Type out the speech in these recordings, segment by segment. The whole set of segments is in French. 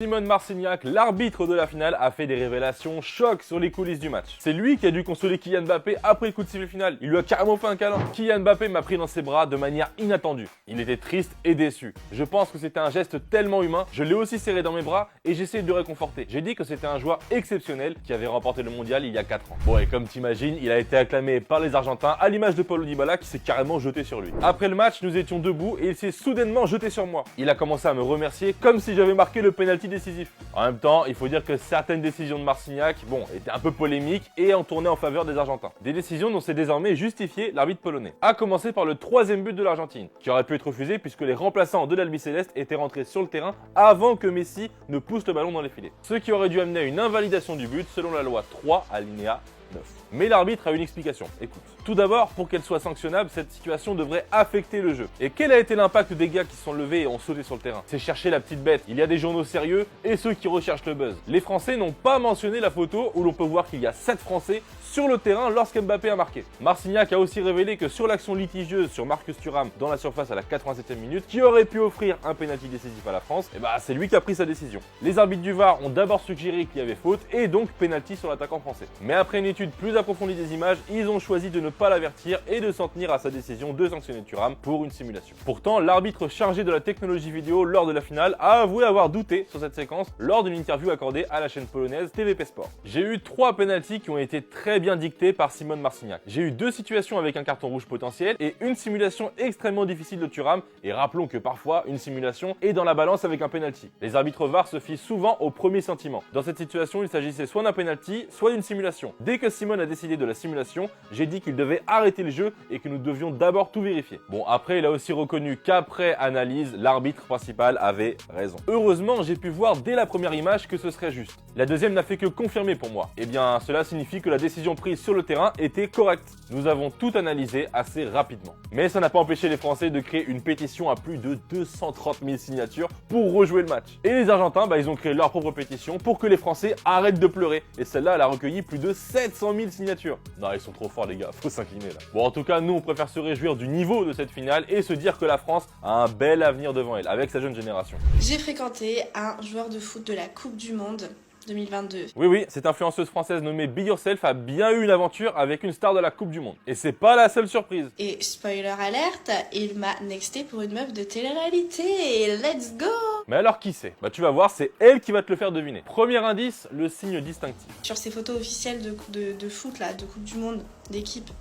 Simone Marcignac, l'arbitre de la finale, a fait des révélations choc sur les coulisses du match. C'est lui qui a dû consoler Kylian Mbappé après le coup de sifflet final. Il lui a carrément fait un câlin. Kylian Mbappé m'a pris dans ses bras de manière inattendue. Il était triste et déçu. Je pense que c'était un geste tellement humain. Je l'ai aussi serré dans mes bras et j'ai essayé de le réconforter. J'ai dit que c'était un joueur exceptionnel qui avait remporté le mondial il y a 4 ans. Bon, et comme t'imagines, il a été acclamé par les Argentins à l'image de Paulo Dybala qui s'est carrément jeté sur lui. Après le match, nous étions debout et il s'est soudainement jeté sur moi. Il a commencé à me remercier comme si j'avais marqué le penalty décisif. En même temps, il faut dire que certaines décisions de Marcignac, étaient un peu polémiques et ont tourné en faveur des Argentins. Des décisions dont s'est désormais justifié l'arbitre polonais. A commencer par le 3e but de l'Argentine, qui aurait pu être refusé puisque les remplaçants de l'Albiceleste étaient rentrés sur le terrain avant que Messi ne pousse le ballon dans les filets. Ce qui aurait dû amener à une invalidation du but selon la loi 3 alinéa 9. Mais l'arbitre a une explication, écoute. Tout d'abord, pour qu'elle soit sanctionnable, cette situation devrait affecter le jeu. Et quel a été l'impact des gars qui se sont levés et ont sauté sur le terrain? C'est chercher la petite bête. Il y a des journaux sérieux et ceux qui recherchent le buzz. Les Français n'ont pas mentionné la photo où l'on peut voir qu'il y a 7 Français sur le terrain lorsqu'Mbappé a marqué. Marcignac a aussi révélé que sur l'action litigieuse sur Marcus Thuram dans la surface à la 87e minute, qui aurait pu offrir un pénalty décisif à la France, c'est lui qui a pris sa décision. Les arbitres du VAR ont d'abord suggéré qu'il y avait faute et donc pénalty sur l'attaquant français. Mais après une étude plus approfondie des images, ils ont choisi de ne pas l'avertir et de s'en tenir à sa décision de sanctionner Thuram pour une simulation. Pourtant, l'arbitre chargé de la technologie vidéo lors de la finale a avoué avoir douté sur cette séquence lors d'une interview accordée à la chaîne polonaise TVP Sport. J'ai eu 3 pénaltys qui ont été très bien dictés par Simone Marcignac. J'ai eu 2 situations avec un carton rouge potentiel et une simulation extrêmement difficile de Thuram, et rappelons que parfois une simulation est dans la balance avec un pénalty. Les arbitres VAR se fient souvent au premier sentiment. Dans cette situation, il s'agissait soit d'un pénalty, soit d'une simulation. Dès que Simone a décidé de la simulation, j'ai dit qu'il devait arrêter le jeu et que nous devions d'abord tout vérifier. Bon, après, il a aussi reconnu qu'après analyse, l'arbitre principal avait raison. Heureusement, j'ai pu voir dès la première image que ce serait juste. La deuxième n'a fait que confirmer pour moi. Eh bien, cela signifie que la décision prise sur le terrain était correcte. Nous avons tout analysé assez rapidement. Mais ça n'a pas empêché les Français de créer une pétition à plus de 230 000 signatures pour rejouer le match. Et les Argentins, ils ont créé leur propre pétition pour que les Français arrêtent de pleurer. Et celle-là, elle a recueilli plus de 700 000 signatures. Non, ils sont trop forts les gars, faut s'incliner là. Bon, en tout cas, nous on préfère se réjouir du niveau de cette finale et se dire que la France a un bel avenir devant elle, avec sa jeune génération. J'ai fréquenté un joueur de foot de la Coupe du Monde 2022. Oui, cette influenceuse française nommée Be Yourself a bien eu une aventure avec une star de la Coupe du Monde. Et c'est pas la seule surprise. Et spoiler alerte, il m'a nexté pour une meuf de télé-réalité. Let's go! Mais alors qui c'est? Tu vas voir, c'est elle qui va te le faire deviner. Premier indice, le signe distinctif. Sur ses photos officielles de foot, là, de Coupe du Monde, d'équipe,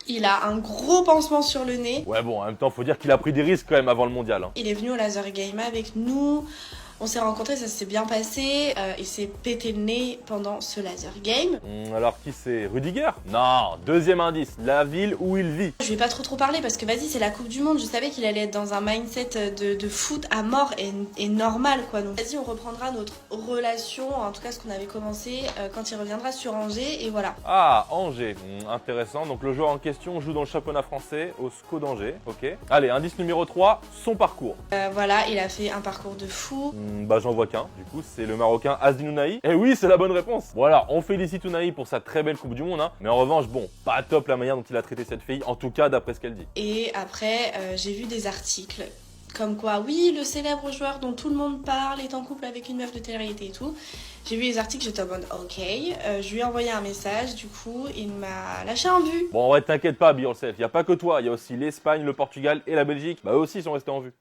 il a un gros pansement sur le nez. Ouais bon, en même temps, faut dire qu'il a pris des risques quand même avant le mondial. Il est venu au laser game avec nous. On s'est rencontrés, ça s'est bien passé. Il s'est pété le nez pendant ce laser game. Alors qui c'est? Rudiger? Non, deuxième indice, la ville où il vit. Je vais pas trop parler parce que vas-y, c'est la Coupe du Monde. Je savais qu'il allait être dans un mindset de foot à mort et normal quoi. Donc vas-y, on reprendra notre relation, en tout cas ce qu'on avait commencé quand il reviendra sur Angers et voilà. Ah, Angers, intéressant. Donc le joueur en question joue dans le championnat français au SCO d'Angers, ok. Allez, indice numéro 3, son parcours. Voilà, il a fait un parcours de fou. J'en vois qu'un, du coup, c'est le Marocain Azdin Ounahi. Et oui, c'est la bonne réponse. Voilà, on félicite Ounahi pour sa très belle Coupe du Monde, mais en revanche, pas top la manière dont il a traité cette fille, en tout cas d'après ce qu'elle dit. Et après, j'ai vu des articles comme quoi, oui, le célèbre joueur dont tout le monde parle est en couple avec une meuf de télé-réalité et tout. J'ai vu les articles, j'étais en mode ok. Je lui ai envoyé un message, du coup, il m'a lâché un but. Bon, ouais, t'inquiète pas, Be Yourself, y a pas que toi, y a aussi l'Espagne, le Portugal et la Belgique. Eux aussi, ils sont restés en vue.